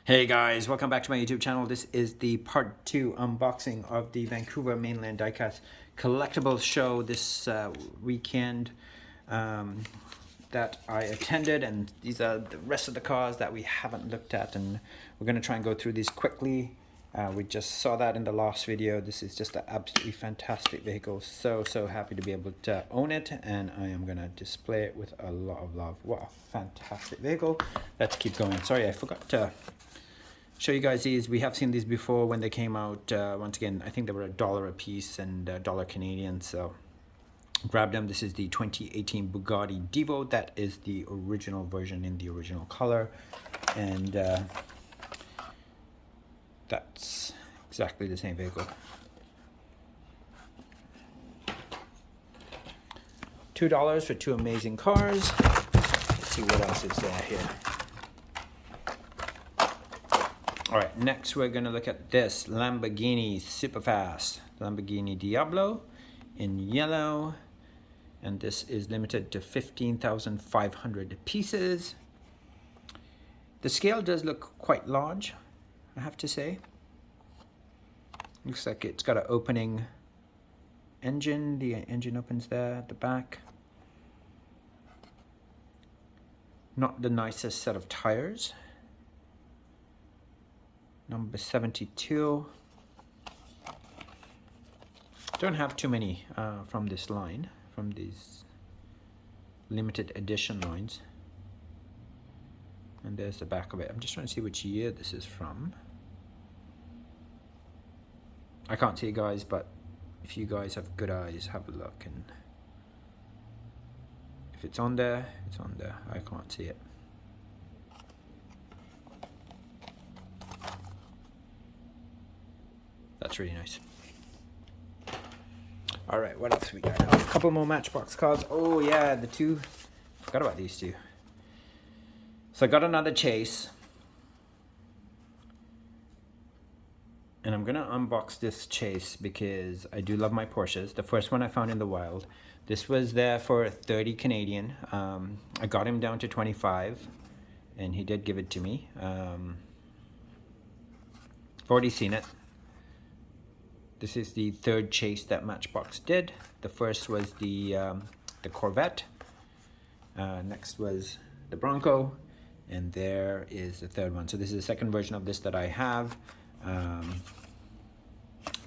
Hey guys, welcome back to my YouTube channel. This is the part 2 unboxing of the Vancouver mainland diecast collectibles show this weekend that I attended, and these are the rest of the cars that we haven't looked at, and we're going to try and go through these quickly. We just saw that in the last video. This is just an absolutely fantastic vehicle. So happy to be able to own it, and I am going to display it with a lot of love. What a fantastic vehicle. Let's keep going. Sorry, I forgot to show you guys these. We have seen these before when they came out. Once again, I think they were $1 a piece and $1 Canadian, so grab them. This is the 2018 Bugatti Divo. That is the original version in the original color, and that's exactly the same vehicle. $2 for two amazing cars. Let's see what else is there here. All right, next we're gonna look at this Lamborghini Superfast, Lamborghini Diablo in yellow, and this is limited to 15,500 pieces. The scale does look quite large, I have to say. Looks like it's got an opening engine. The engine opens there at the back. Not the nicest set of tires. Number 72. Don't have too many from this line, from these limited edition lines. And there's the back of it. I'm just trying to see which year this is from. I can't see it, guys, but if you guys have good eyes, have a look, and if it's on there, it's on there. I can't see it. That's really nice. All right, what else we got? A couple more Matchbox cars. Oh yeah, the two. Forgot about these two. So I got another Chase, and I'm gonna unbox this Chase because I do love my Porsches. The first one I found in the wild. This was there for 30 Canadian. I got him down to 25, and he did give it to me. I've already seen it. This is the third Chase that Matchbox did. The first was the Corvette. Next was the Bronco, and there is the third one. So this is the second version of this that I have, and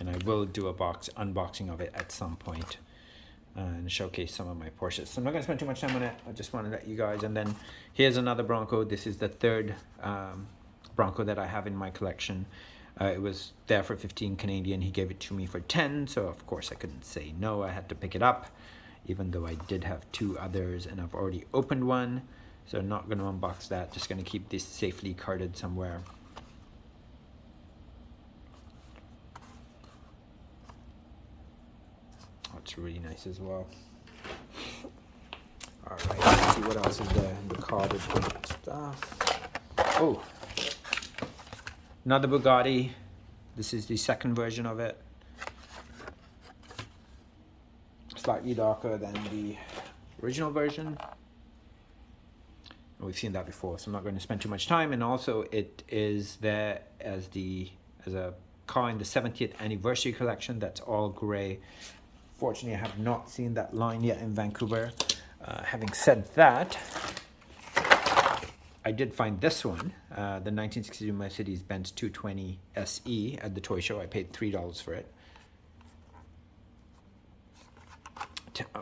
I will do a unboxing of it at some point and showcase some of my Porsches. So I'm not going to spend too much time on it. I just want to let you guys. And then here's another Bronco. This is the third Bronco that I have in my collection. It was there for 15 Canadian. He gave it to me for 10, so of course I couldn't say no. I had to pick it up, even though I did have two others, and I've already opened one, so I'm not going to unbox that. Just going to keep this safely carded somewhere. That's really nice as well. All right, let's see what else is there in the carded stuff. Oh, another Bugatti. This is the second version of it. Slightly darker than the original version. We've seen that before, so I'm not going to spend too much time. And also it is there as a car in the 70th anniversary collection. That's all gray. Fortunately, I have not seen that line yet in Vancouver. Having said that, I did find this one, the 1962 Mercedes-Benz 220 SE at the toy show. I paid $3 for it.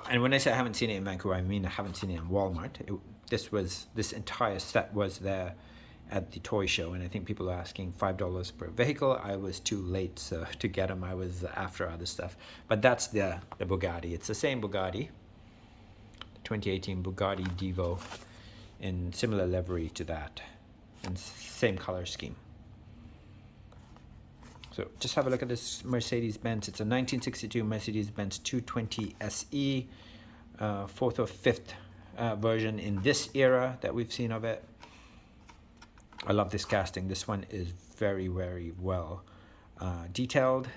And when I say I haven't seen it in Vancouver, I mean I haven't seen it in Walmart. This entire set was there at the toy show, and I think people are asking $5 per vehicle. I was too late to get them. I was after other stuff. But that's the Bugatti. It's the same Bugatti, the 2018 Bugatti Divo, in similar livery to that, and same color scheme. So just have a look at this Mercedes-Benz. It's a 1962 Mercedes-Benz 220 SE, fourth or fifth version in this era that we've seen of it. I love this casting. This one is very, very well detailed.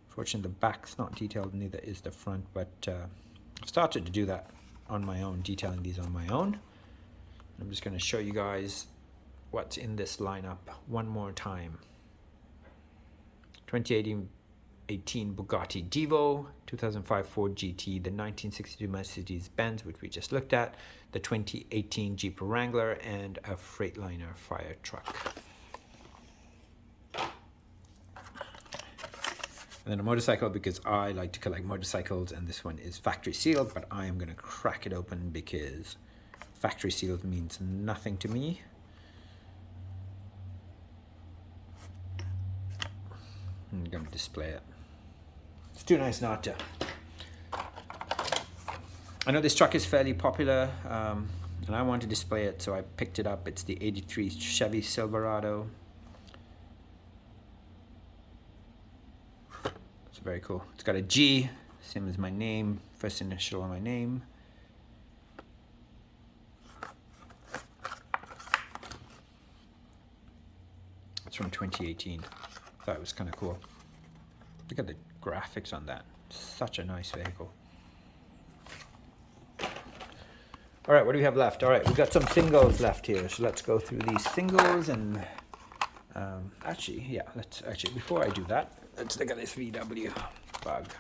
Fortunately, the back's not detailed, neither is the front, but I've started to do that on my own, detailing these on my own. I'm just going to show you guys what's in this lineup one more time. 2018 Bugatti Divo, 2005 Ford GT, the 1962 Mercedes-Benz, which we just looked at, the 2018 Jeep Wrangler, and a Freightliner fire truck. And then a motorcycle, because I like to collect motorcycles, and this one is factory sealed, but I am going to crack it open because factory sealed means nothing to me. I'm going to display it. It's too nice not to. I know this truck is fairly popular, and I want to display it, so I picked it up. It's the '83 Chevy Silverado. It's very cool. It's got a G, same as my name, first initial of my name. It's from 2018. Thought it was kind of cool. Look at the graphics on that. Such a nice vehicle. All right, what do we have left? All right, we've got some singles left here. So let's go through these singles and before I do that, let's look at this VW bug.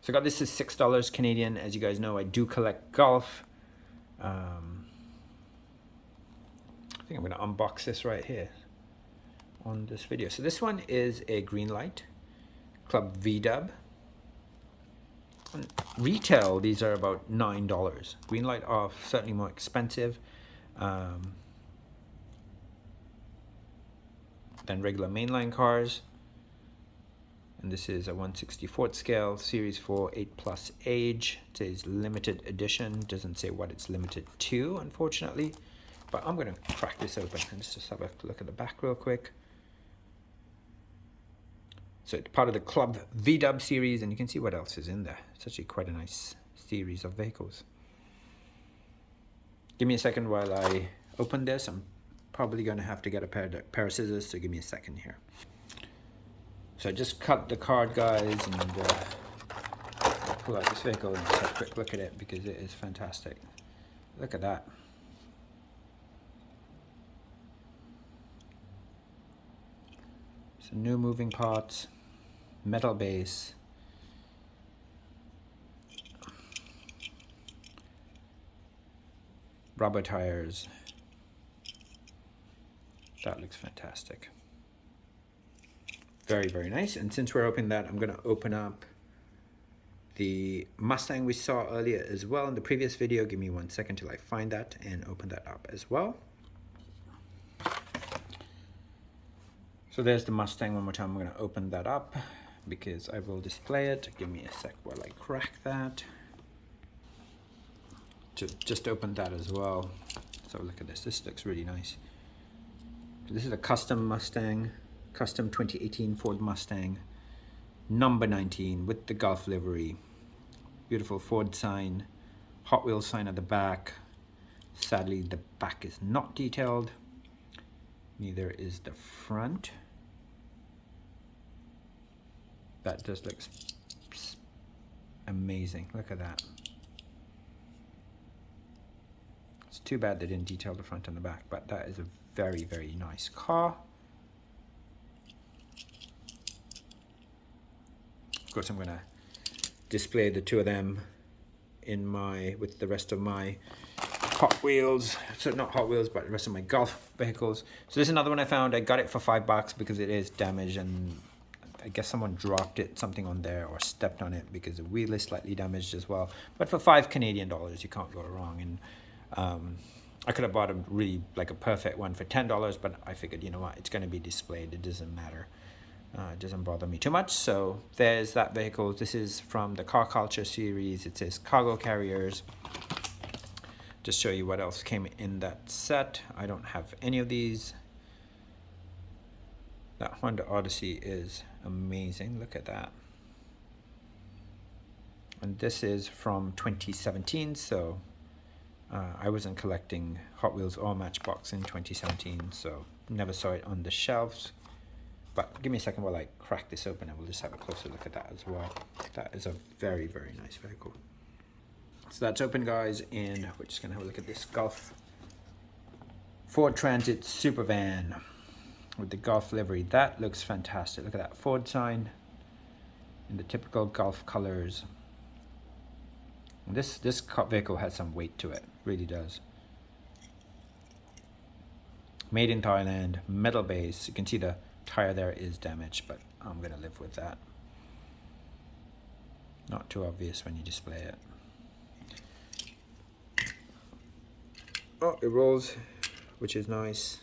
So I got this is $6 Canadian. As you guys know, I do collect golf. I think I'm going to unbox this right here on this video. So this one is a green light Club VW. On retail, these are about $9. Green light are certainly more expensive than regular mainline cars. And this is a 1/64 scale, Series 4, 8+ age. It says limited edition. Doesn't say what it's limited to, unfortunately. But I'm going to crack this open and just have a look at the back real quick. So it's part of the Club VW series, and you can see what else is in there. It's actually quite a nice series of vehicles. Give me a second while I open this. I'm probably going to have to get a pair of scissors, so give me a second here. So I just cut the card, guys, and I'll pull out this vehicle and just have a quick look at it because it is fantastic. Look at that. So new moving parts, metal base, rubber tires. That looks fantastic. Very, very nice. And since we're opening that, I'm going to open up the Mustang we saw earlier as well in the previous video. Give me 1 second till I find that and open that up as well. So there's the Mustang one more time. I'm going to open that up because I will display it. Give me a sec while I crack that. Just open that as well. So look at this. This looks really nice. So this is a custom Mustang, custom 2018 Ford Mustang, number 19 with the Gulf livery. Beautiful Ford sign, Hot Wheels sign at the back. Sadly, the back is not detailed. Neither is the front. That just looks amazing. Look at that. It's too bad they didn't detail the front and the back, but that is a very, very nice car. Of course, I'm going to display the two of them in with the rest of my Hot Wheels, so not Hot Wheels, but the rest of my golf vehicles. So this is another one I found. I got it for $5 because it is damaged, and I guess someone dropped something on there or stepped on it because the wheel is slightly damaged as well. But for $5 Canadian, you can't go wrong. And I could have bought a really like a perfect one for $10, but I figured, you know what, it's going to be displayed. It doesn't matter. It doesn't bother me too much. So there's that vehicle. This is from the Car Culture series. It says cargo carriers. Just show you what else came in that set. I don't have any of these. That Honda Odyssey is amazing. Look at that. And this is from 2017. So I wasn't collecting Hot Wheels or Matchbox in 2017, so never saw it on the shelves. But give me a second while I crack this open and we'll just have a closer look at that as well. That is a very, very nice vehicle. So that's open, guys, and we're just gonna have a look at this Golf Ford Transit Supervan with the Golf livery. That looks fantastic. Look at that Ford sign in the typical Golf colors. This vehicle has some weight to it, really does. Made in Thailand, metal base. You can see the tire there is damaged, but I'm gonna live with that. Not too obvious when you display it. Oh, it rolls, which is nice.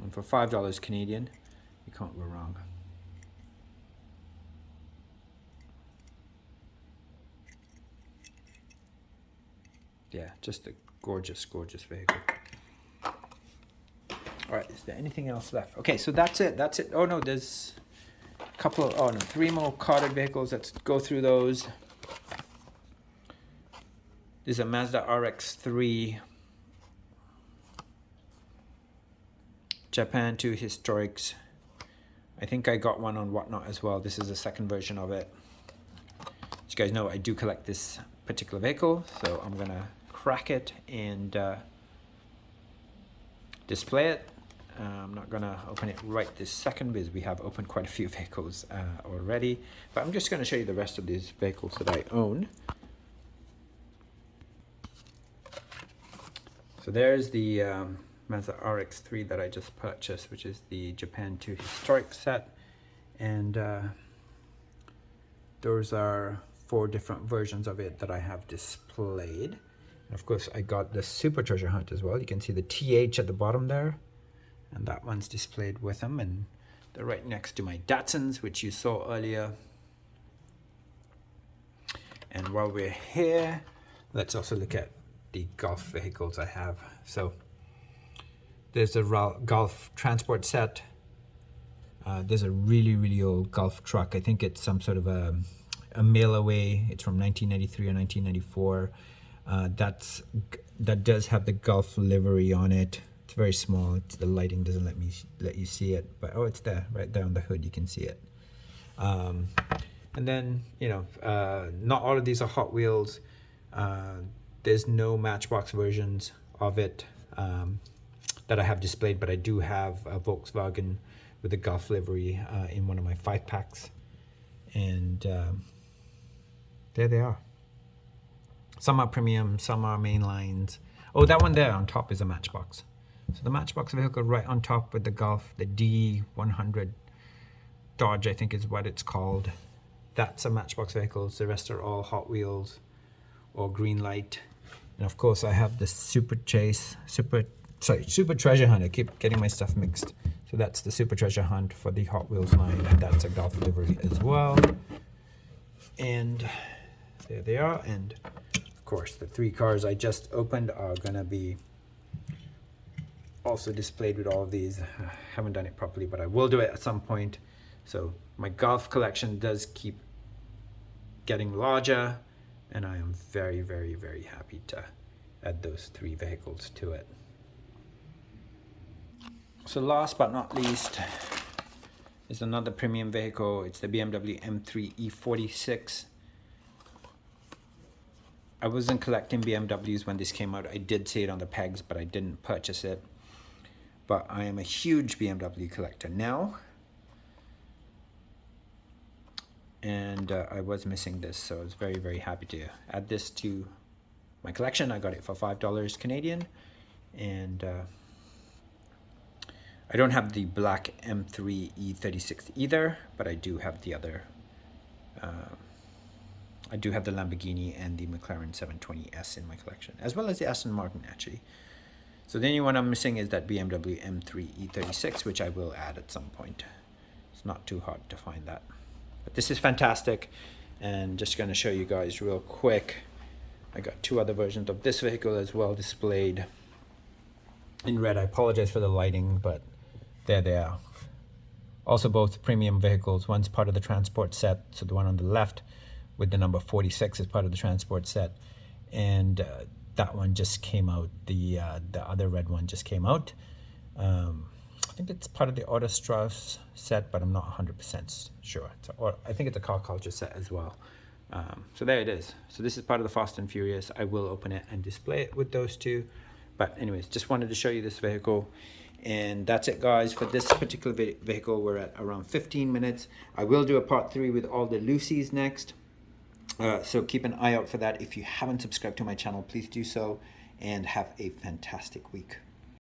And for $5 Canadian, you can't go wrong. Yeah, just a gorgeous, gorgeous vehicle. All right, is there anything else left? Okay, so that's it. That's it. Oh no, there's a couple of, oh no, 3 more carded vehicles. Let's go through those. This is a Mazda RX-3 Japan 2 Historics. I think I got one on Whatnot as well. This is the second version of it. As you guys know, I do collect this particular vehicle, so I'm gonna crack it and display it. I'm not gonna open it right this second because we have opened quite a few vehicles already, but I'm just gonna show you the rest of these vehicles that I own. So there's the Mazda RX-3 that I just purchased, which is the Japan 2 Historic set, and those are 4 different versions of it that I have displayed. And of course I got the Super Treasure Hunt as well. You can see the TH at the bottom there, and that one's displayed with them, and they're right next to my Datsuns, which you saw earlier. And while we're here, let's also look at the Golf vehicles I have. So there's a Golf transport set. There's a really old Golf truck. I think it's some sort of a mail away. It's from 1993 or 1994. That does have the Golf livery on it. It's very small. The lighting doesn't let you see it, but oh, it's there, right there on the hood. You can see it. And then, you know, not all of these are Hot Wheels. There's no Matchbox versions of it that I have displayed, but I do have a Volkswagen with a Golf livery in one of my 5-packs. And there they are. Some are premium, some are main lines. Oh, that one there on top is a Matchbox. So the Matchbox vehicle right on top with the Golf, the D100 Dodge, I think is what it's called. That's a Matchbox vehicle. The rest are all Hot Wheels or green light. And of course I have the Super Treasure Hunt. I keep getting my stuff mixed. So that's the Super Treasure Hunt for the Hot Wheels line, and that's a Golf livery as well. And there they are. And of course the 3 cars I just opened are gonna be also displayed with all of these. I haven't done it properly, but I will do it at some point. So my Golf collection does keep getting larger, and I am very happy to add those 3 vehicles to it. So last but not least is another premium vehicle. It's the Bmw M3 E46. I wasn't collecting BMWs when this came out. I did see it on the pegs, but I didn't purchase it. But I am a huge BMW collector now. And I was missing this, so I was very happy to add this to my collection. I got it for $5 Canadian, and I don't have the black M3 E46 either, but I do have the other. I do have the Lamborghini and the McLaren 720S in my collection, as well as the Aston Martin actually. So the only one I'm missing is that BMW M3 E36, which I will add at some point. It's not too hard to find that. But this is fantastic, and just going to show you guys real quick. I got 2 other versions of this vehicle as well displayed in red. I apologize for the lighting, but there they are. Also both premium vehicles. One's part of the transport set, so the one on the left with the number 46 is part of the transport set, and that one just came out. The other red one just came out. I think it's part of the Auto Strauss set, but I'm not 100% sure. I think it's a car culture set as well. So there it is. So this is part of the Fast and Furious. I will open it and display it with those two. But anyways, just wanted to show you this vehicle. And that's it, guys, for this particular vehicle. We're at around 15 minutes. I will do a part 3 with all the Lucy's next. So keep an eye out for that. If you haven't subscribed to my channel, please do so. And have a fantastic week.